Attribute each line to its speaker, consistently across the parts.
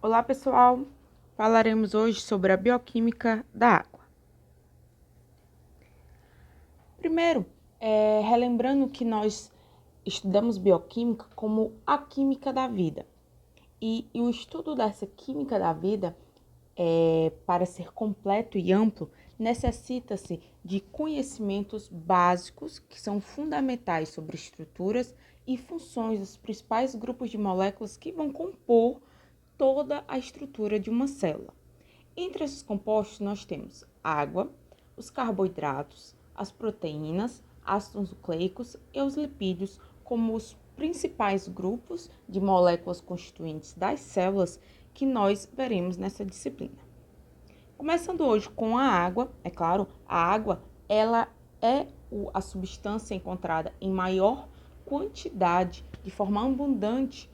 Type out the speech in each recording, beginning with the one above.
Speaker 1: Olá, pessoal! Falaremos hoje sobre a bioquímica da água. Primeiro, relembrando que nós estudamos bioquímica como a química da vida. E o estudo dessa química da vida, para ser completo e amplo, necessita-se de conhecimentos básicos que são fundamentais sobre estruturas e funções dos principais grupos de moléculas que vão compor toda a estrutura de uma célula. Entre esses compostos nós temos água, os carboidratos, as proteínas, ácidos nucleicos e os lipídios como os principais grupos de moléculas constituintes das células que nós veremos nessa disciplina. Começando hoje com a água, é claro, a água ela é a substância encontrada em maior quantidade, de forma abundante,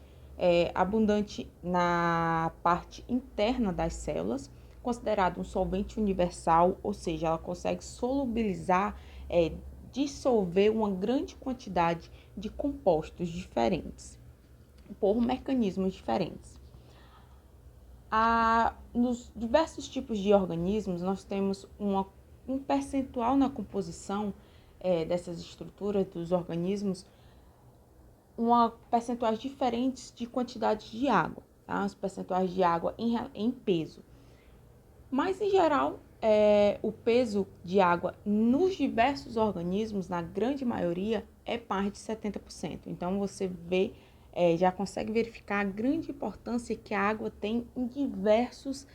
Speaker 1: abundante na parte interna das células, considerado um solvente universal, ou seja, ela consegue solubilizar, dissolver uma grande quantidade de compostos diferentes, por mecanismos diferentes. Nos diversos tipos de organismos, nós temos um percentual na composição dessas estruturas dos organismos, percentuais diferentes de quantidade de água, tá? Os percentuais de água em peso. Mas, em geral, o peso de água nos diversos organismos, na grande maioria, é mais de 70%. Então, você vê, já consegue verificar a grande importância que a água tem em diversas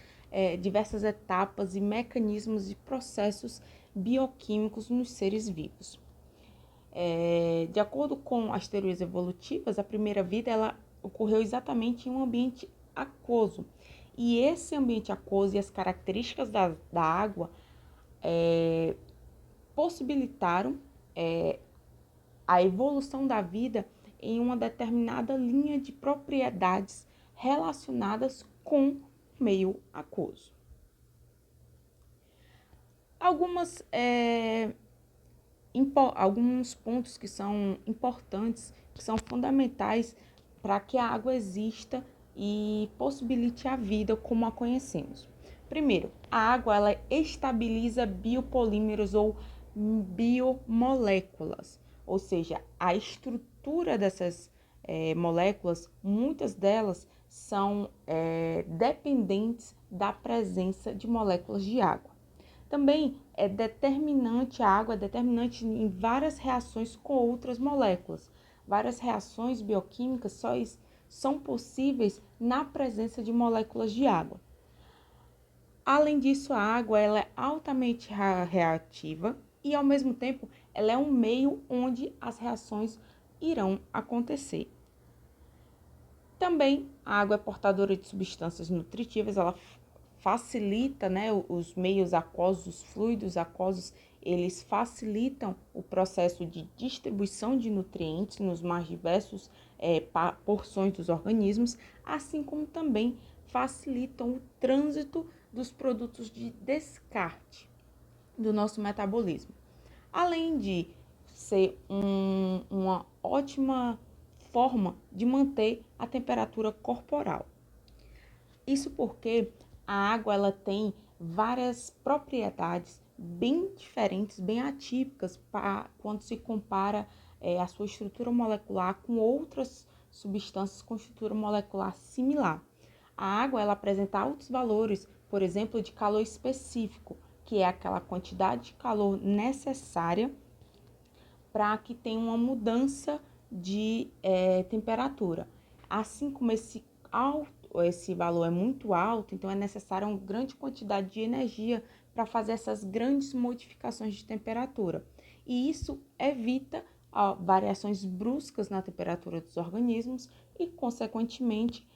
Speaker 1: etapas e mecanismos e processos bioquímicos nos seres vivos. De acordo com as teorias evolutivas, a primeira vida ela ocorreu exatamente em um ambiente aquoso. E esse ambiente aquoso e as características da água possibilitaram a evolução da vida em uma determinada linha de propriedades relacionadas com o meio aquoso. Alguns pontos que são importantes, que são fundamentais para que a água exista e possibilite a vida como a conhecemos. Primeiro, a água ela estabiliza biopolímeros ou biomoléculas, ou seja, a estrutura dessas moléculas, muitas delas são dependentes da presença de moléculas de água. Também a água é determinante em várias reações com outras moléculas. Várias reações bioquímicas só são possíveis na presença de moléculas de água. Além disso, a água ela é altamente reativa e, ao mesmo tempo, ela é um meio onde as reações irão acontecer. Também, a água é portadora de substâncias nutritivas, ela facilita, os meios aquosos, os fluidos aquosos, eles facilitam o processo de distribuição de nutrientes nos mais diversos porções dos organismos, assim como também facilitam o trânsito dos produtos de descarte do nosso metabolismo. Além de ser uma ótima forma de manter a temperatura corporal. Isso porque a água ela tem várias propriedades bem diferentes, bem atípicas quando se compara a sua estrutura molecular com outras substâncias com estrutura molecular similar. A água ela apresenta altos valores, por exemplo, de calor específico, que é aquela quantidade de calor necessária para que tenha uma mudança de temperatura. Assim como esse valor é muito alto, então é necessária uma grande quantidade de energia para fazer essas grandes modificações de temperatura. E isso evita variações bruscas na temperatura dos organismos e, consequentemente,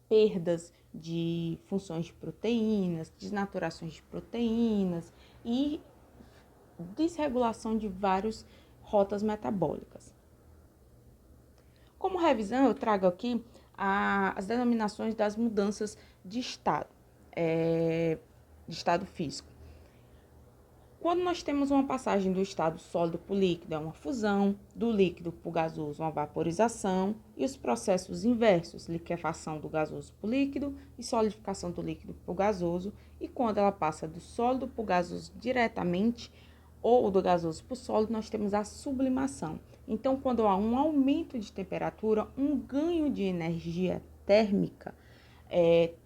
Speaker 1: perdas de funções de proteínas, desnaturações de proteínas e desregulação de várias rotas metabólicas. Como revisão, eu trago aqui as denominações das mudanças de estado físico. Quando nós temos uma passagem do estado sólido para o líquido, é uma fusão, do líquido para o gasoso, uma vaporização, e os processos inversos, liquefação do gasoso para o líquido e solidificação do líquido para o gasoso. E quando ela passa do sólido para o gasoso diretamente, ou do gasoso para o sólido, nós temos a sublimação. Então, quando há um aumento de temperatura, um ganho de energia térmica,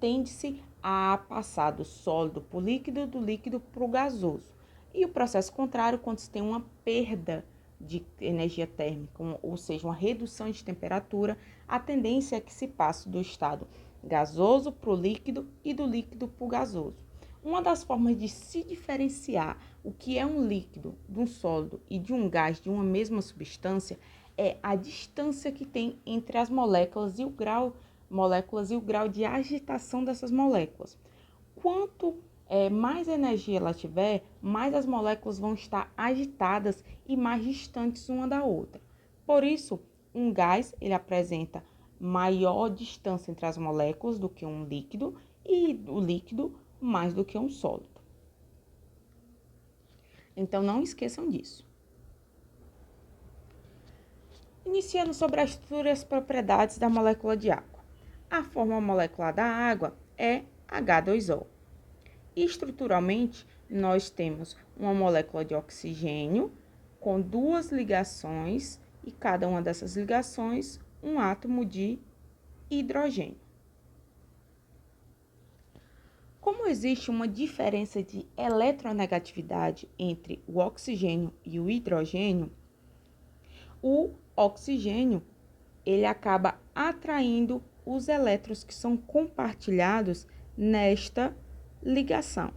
Speaker 1: tende-se a passar do sólido para o líquido, do líquido para o gasoso. E o processo contrário, quando se tem uma perda de energia térmica, ou seja, uma redução de temperatura, a tendência é que se passe do estado gasoso para o líquido e do líquido para o gasoso. Uma das formas de se diferenciar o que é um líquido, de um sólido e de um gás de uma mesma substância é a distância que tem entre as moléculas e o grau de agitação dessas moléculas. Quanto mais energia ela tiver, mais as moléculas vão estar agitadas e mais distantes uma da outra. Por isso, um gás ele apresenta maior distância entre as moléculas do que um líquido e o líquido mais do que um sólido. Então, não esqueçam disso. Iniciando sobre a estrutura e as propriedades da molécula de água. A forma molecular da água é H2O. Estruturalmente, nós temos uma molécula de oxigênio com duas ligações e cada uma dessas ligações um átomo de hidrogênio. Como existe uma diferença de eletronegatividade entre o oxigênio e o hidrogênio, o oxigênio ele acaba atraindo os elétrons que são compartilhados nesta ligação,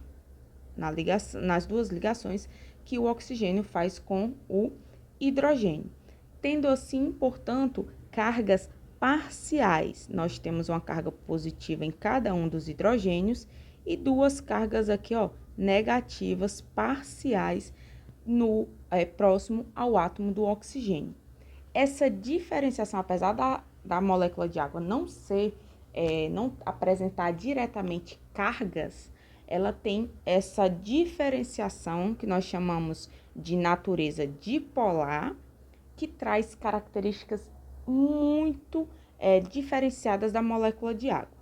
Speaker 1: nas duas ligações que o oxigênio faz com o hidrogênio. Tendo assim, portanto, cargas parciais. Nós temos uma carga positiva em cada um dos hidrogênios e duas cargas aqui, negativas parciais no próximo ao átomo do oxigênio. Essa diferenciação, apesar da molécula de água não apresentar diretamente cargas, ela tem essa diferenciação que nós chamamos de natureza dipolar, que traz características muito diferenciadas da molécula de água.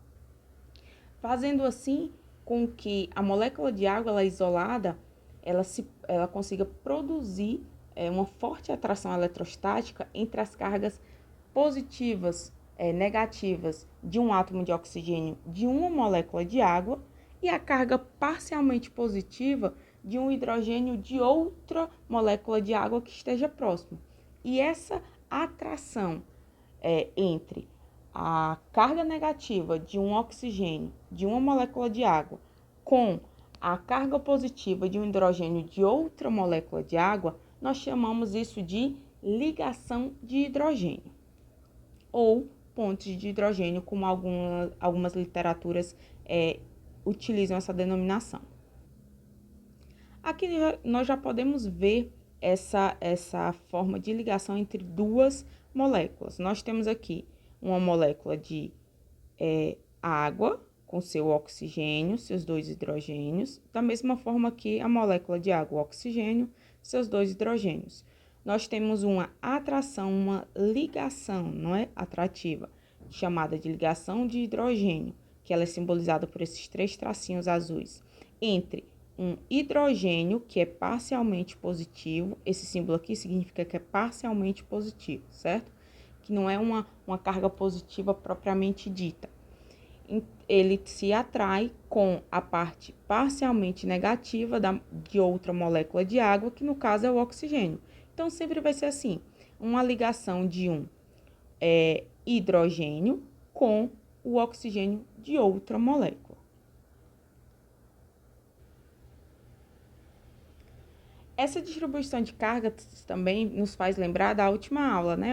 Speaker 1: Fazendo assim com que a molécula de água, ela isolada, ela consiga produzir uma forte atração eletrostática entre as cargas positivas, negativas de um átomo de oxigênio de uma molécula de água e a carga parcialmente positiva de um hidrogênio de outra molécula de água que esteja próximo. E essa atração entre a carga negativa de um oxigênio de uma molécula de água com a carga positiva de um hidrogênio de outra molécula de água, nós chamamos isso de ligação de hidrogênio ou pontes de hidrogênio, como algumas literaturas utilizam essa denominação. Aqui nós já podemos ver essa forma de ligação entre duas moléculas. Nós temos aqui uma molécula de água com seu oxigênio, seus dois hidrogênios, da mesma forma que a molécula de água, o oxigênio, seus dois hidrogênios. Nós temos uma atração, uma ligação, não é atrativa, chamada de ligação de hidrogênio, que ela é simbolizada por esses três tracinhos azuis, entre um hidrogênio, que é parcialmente positivo, esse símbolo aqui significa que é parcialmente positivo, certo? Que não é uma carga positiva propriamente dita. Ele se atrai com a parte parcialmente negativa de outra molécula de água, que no caso é o oxigênio. Então, sempre vai ser assim, uma ligação de um hidrogênio com o oxigênio de outra molécula. Essa distribuição de cargas também nos faz lembrar da última aula, né?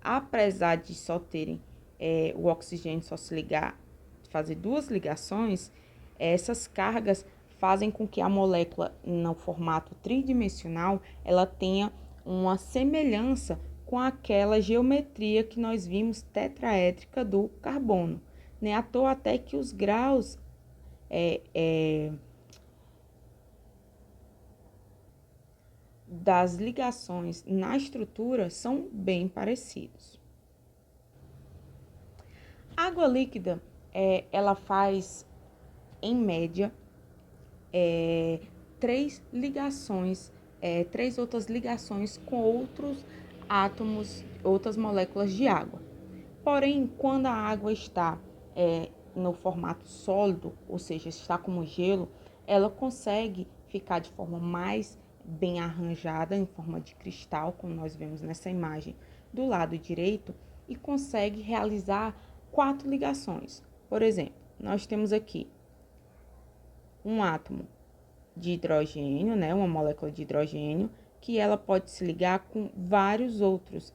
Speaker 1: Apesar de só terem o oxigênio só se ligar, fazer duas ligações, essas cargas fazem com que a molécula, no formato tridimensional, ela tenha uma semelhança com aquela geometria que nós vimos tetraédrica do carbono. Né? À toa até que os graus das ligações na estrutura são bem parecidos. A água líquida, ela faz, em média, três outras ligações com outros átomos, outras moléculas de água. Porém, quando a água está no formato sólido, ou seja, está como gelo, ela consegue ficar de forma mais bem arranjada, em forma de cristal, como nós vemos nessa imagem do lado direito, e consegue realizar 4 ligações. Por exemplo, nós temos aqui um átomo de hidrogênio, né, uma molécula de hidrogênio, que ela pode se ligar com várias outras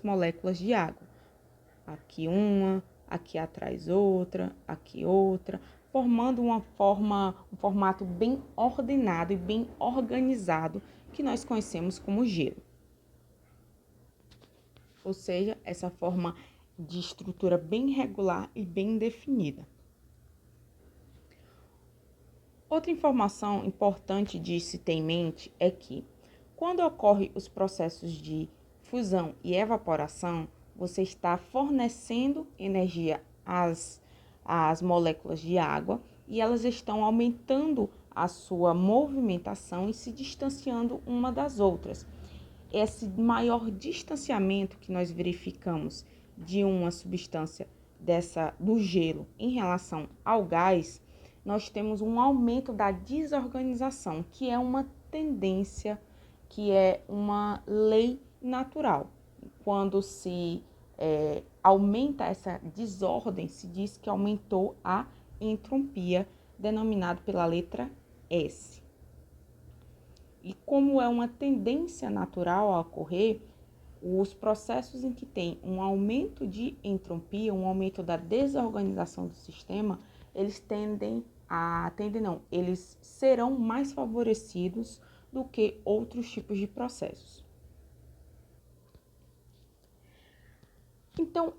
Speaker 1: moléculas de água. Aqui uma, aqui atrás outra, aqui outra, formando um formato bem ordenado e bem organizado, que nós conhecemos como gelo. Ou seja, essa forma de estrutura bem regular e bem definida. Outra informação importante de se ter em mente é que, quando ocorrem os processos de fusão e evaporação, você está fornecendo energia às moléculas de água e elas estão aumentando a sua movimentação e se distanciando uma das outras. Esse maior distanciamento que nós verificamos de uma substância do gelo em relação ao gás, nós temos um aumento da desorganização, que é uma tendência, que é uma lei natural. Quando se aumenta essa desordem, se diz que aumentou a entropia, denominado pela letra S. E como é uma tendência natural a ocorrer, os processos em que tem um aumento de entropia, um aumento da desorganização do sistema, eles serão mais favorecidos do que outros tipos de processos. Então,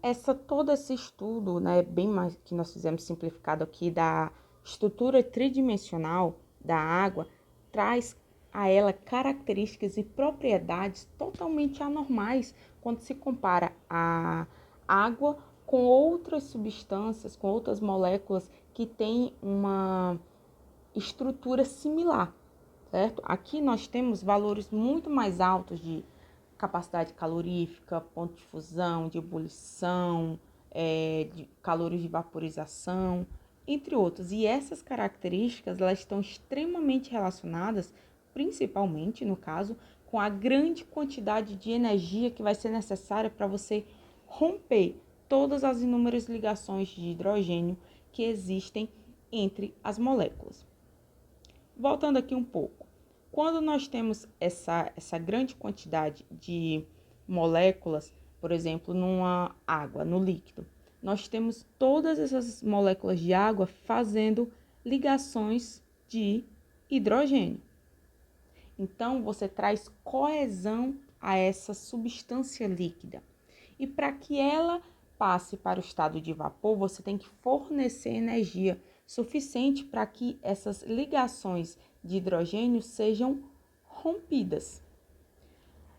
Speaker 1: todo esse estudo, né, bem mais que nós fizemos simplificado aqui, da estrutura tridimensional da água, traz a ela características e propriedades totalmente anormais quando se compara a água com outras substâncias, com outras moléculas que têm uma estrutura similar, certo? Aqui nós temos valores muito mais altos de capacidade calorífica, ponto de fusão, de ebulição, de calores de vaporização, entre outros. E essas características, elas estão extremamente relacionadas, principalmente, no caso, com a grande quantidade de energia que vai ser necessária para você romper todas as inúmeras ligações de hidrogênio que existem entre as moléculas. Voltando aqui um pouco. Quando nós temos essa grande quantidade de moléculas, por exemplo, numa água, no líquido, nós temos todas essas moléculas de água fazendo ligações de hidrogênio. Então, você traz coesão a essa substância líquida. E para que ela passe para o estado de vapor, você tem que fornecer energia suficiente para que essas ligações de hidrogênio sejam rompidas.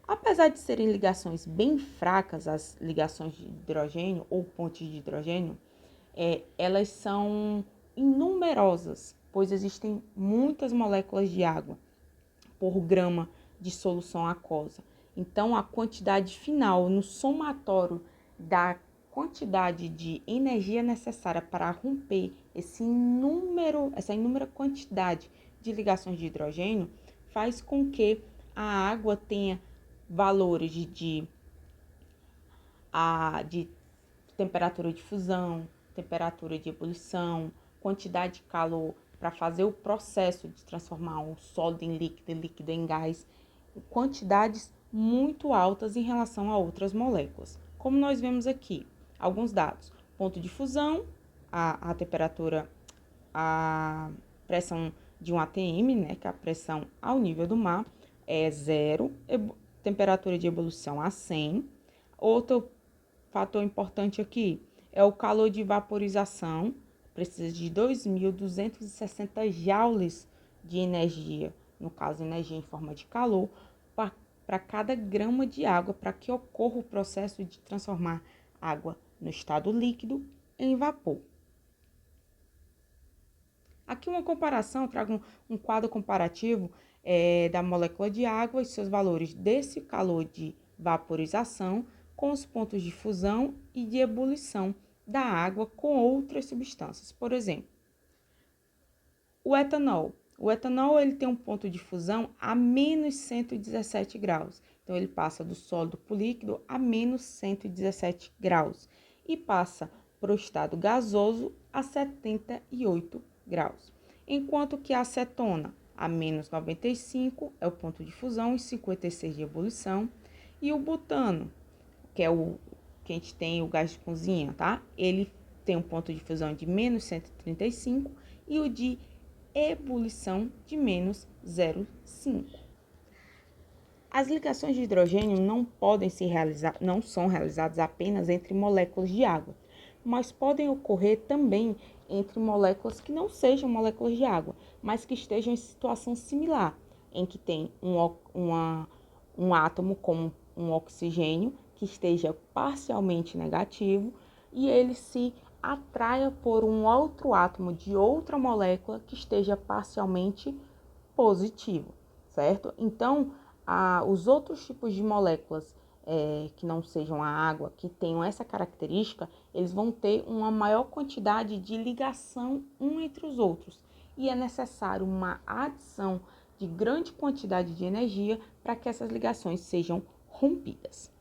Speaker 1: Apesar de serem ligações bem fracas, as ligações de hidrogênio ou pontes de hidrogênio, elas são inumerosas, pois existem muitas moléculas de água por grama de solução aquosa. Então, a quantidade final no somatório da quantidade de energia necessária para romper essa inúmera quantidade de ligações de hidrogênio faz com que a água tenha valores de temperatura de fusão, temperatura de ebulição, quantidade de calor para fazer o processo de transformar um sólido em líquido e líquido em gás, quantidades muito altas em relação a outras moléculas. Como nós vemos aqui, alguns dados: ponto de fusão, a temperatura, a pressão de um atm, né, que é a pressão ao nível do mar, é 0, temperatura de ebulição a 100. Outro fator importante aqui é o calor de vaporização, precisa de 2.260 joules de energia no caso energia em forma de calor, para cada grama de água, para que ocorra o processo de transformar água no estado líquido em vapor. Aqui uma comparação, eu trago um quadro comparativo da molécula de água e seus valores desse calor de vaporização com os pontos de fusão e de ebulição da água com outras substâncias. Por exemplo, o etanol. O etanol ele tem um ponto de fusão a menos 117 graus. Então, ele passa do sólido para o líquido a menos 117 graus e passa para o estado gasoso a 78 graus. Enquanto que a acetona, a menos 95, é o ponto de fusão e 56 de ebulição. E o butano, que é o que a gente tem o gás de cozinha, tá? Ele tem um ponto de fusão de menos 135 e o de ebulição de menos 0,5. As ligações de hidrogênio não são realizadas apenas entre moléculas de água, mas podem ocorrer também entre moléculas que não sejam moléculas de água, mas que estejam em situação similar, em que tem um átomo como um oxigênio que esteja parcialmente negativo e ele se atraia por um outro átomo de outra molécula que esteja parcialmente positivo, certo? Então, os outros tipos de moléculas que não sejam a água, que tenham essa característica, eles vão ter uma maior quantidade de ligação um entre os outros. E é necessário uma adição de grande quantidade de energia para que essas ligações sejam rompidas.